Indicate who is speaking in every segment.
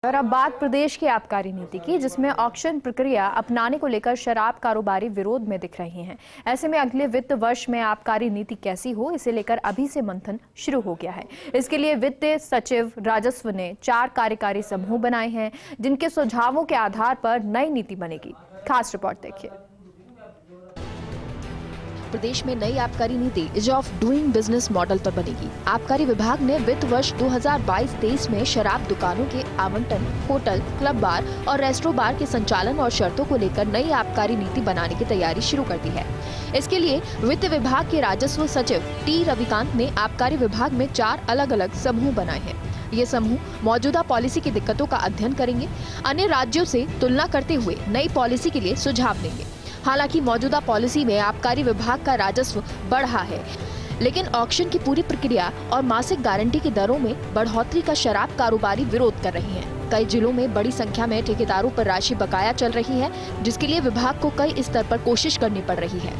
Speaker 1: और अब बात प्रदेश की आबकारी नीति की, जिसमें ऑक्शन प्रक्रिया अपनाने को लेकर शराब कारोबारी विरोध में दिख रहे हैं। ऐसे में अगले वित्त वर्ष में आबकारी नीति कैसी हो, इसे लेकर अभी से मंथन शुरू हो गया है। इसके लिए वित्त सचिव राजस्व ने 4 कार्यकारी समूह बनाए हैं, जिनके सुझावों के आधार पर नई नीति बनेगी। खास रिपोर्ट देखिए।
Speaker 2: प्रदेश में नई आबकारी नीति is of doing business model पर बनेगी। आबकारी विभाग ने वित्त वर्ष 2022-23 में शराब दुकानों के आवंटन, होटल, क्लब बार और रेस्टोरेंट बार के संचालन और शर्तों को लेकर नई आबकारी नीति बनाने की तैयारी शुरू कर दी है। इसके लिए वित्त विभाग के राजस्व सचिव टी रविकांत ने आबकारी विभाग में 4 अलग अलग समूह बनाए हैं। ये समूह मौजूदा पॉलिसी की दिक्कतों का अध्ययन करेंगे, अन्य राज्यों से तुलना करते हुए नई पॉलिसी के लिए सुझाव देंगे। हालांकि मौजूदा पॉलिसी में आबकारी विभाग का राजस्व बढ़ा है, लेकिन ऑक्शन की पूरी प्रक्रिया और मासिक गारंटी की दरों में बढ़ोतरी का शराब कारोबारी विरोध कर रही हैं। कई जिलों में बड़ी संख्या में ठेकेदारों पर राशि बकाया चल रही है, जिसके लिए विभाग को कई स्तर पर कोशिश करनी पड़ रही है।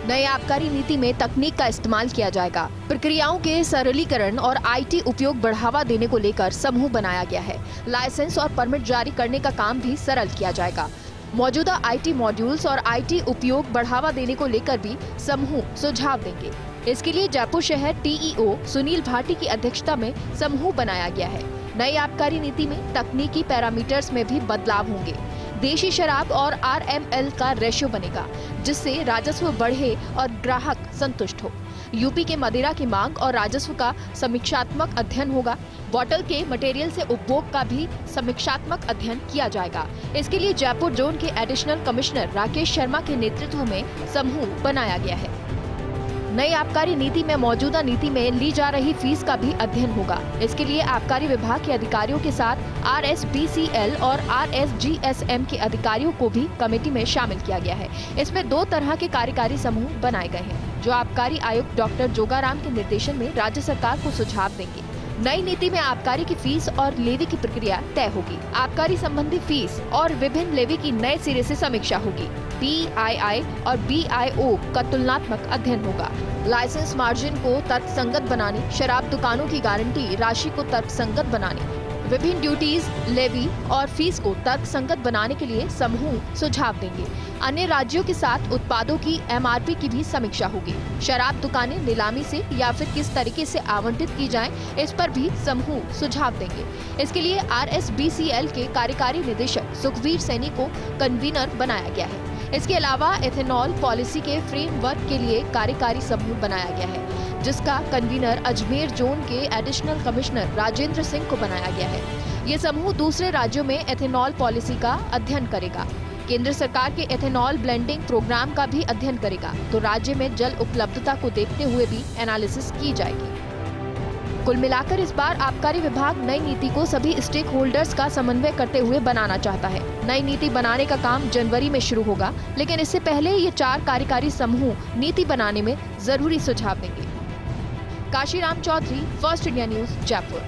Speaker 2: नई आबकारी नीति में तकनीक का इस्तेमाल किया जाएगा। प्रक्रियाओं के सरलीकरण और IT उपयोग बढ़ावा देने को लेकर समूह बनाया गया है। लाइसेंस और परमिट जारी करने का काम भी सरल किया जाएगा। मौजूदा IT मॉड्यूल्स और IT उपयोग बढ़ावा देने को लेकर भी समूह सुझाव देंगे। इसके लिए जयपुर शहर TEO सुनील भाटी की अध्यक्षता में समूह बनाया गया है। नई आबकारी नीति में तकनीकी पैरामीटर्स में भी बदलाव होंगे। देशी शराब और RML का रेशियो बनेगा, जिससे राजस्व बढ़े और ग्राहक संतुष्ट हो। यूपी के मदिरा की मांग और राजस्व का समीक्षात्मक अध्ययन होगा। बॉटल के मटेरियल से उपभोग का भी समीक्षात्मक अध्ययन किया जाएगा। इसके लिए जयपुर जोन के एडिशनल कमिश्नर राकेश शर्मा के नेतृत्व में समूह बनाया गया है। नई आबकारी नीति में मौजूदा नीति में ली जा रही फीस का भी अध्ययन होगा। इसके लिए आबकारी विभाग के अधिकारियों के साथ RSBCL और RSGSM के अधिकारियों को भी कमेटी में शामिल किया गया है। इसमें 2 तरह के कार्यकारी समूह बनाए गए हैं, जो आबकारी आयुक्त डॉक्टर जोगाराम के निर्देशन में राज्य सरकार को सुझाव देंगे। नई नीति में आबकारी की फीस और लेवी की प्रक्रिया तय होगी। आबकारी संबंधी फीस और विभिन्न लेवी की नए सिरे से समीक्षा होगी। PII और BIO का तुलनात्मक अध्ययन होगा। लाइसेंस मार्जिन को तर्कसंगत बनाने, शराब दुकानों की गारंटी राशि को तर्कसंगत बनाने, विभिन्न ड्यूटीज, लेवी और फीस को तर्कसंगत बनाने के लिए समूह सुझाव देंगे। अन्य राज्यों के साथ उत्पादों की MRP की भी समीक्षा होगी। शराब दुकानें नीलामी से या फिर किस तरीके से आवंटित की जाएं, इस पर भी समूह सुझाव देंगे। इसके लिए RSBCL के कार्यकारी निदेशक सुखवीर सैनी को कन्वीनर बनाया गया है। इसके अलावा एथेनॉल पॉलिसी के फ्रेमवर्क के लिए कार्यकारी समूह बनाया गया है, जिसका कन्वीनर अजमेर जोन के एडिशनल कमिश्नर राजेंद्र सिंह को बनाया गया है। ये समूह दूसरे राज्यों में एथेनॉल पॉलिसी का अध्ययन करेगा। केंद्र सरकार के एथेनॉल ब्लेंडिंग प्रोग्राम का भी अध्ययन करेगा, तो राज्य में जल उपलब्धता को देखते हुए भी एनालिसिस की जाएगी। कुल मिलाकर इस बार आबकारी विभाग नई नीति को सभी स्टेक होल्डर्स का समन्वय करते हुए बनाना चाहता है। नई नीति बनाने का काम जनवरी में शुरू होगा, लेकिन इससे पहले ये 4 कार्यकारी समूह नीति बनाने में जरूरी सुझाव देंगे। Kashiram Chaudhary, First India News, Jaipur.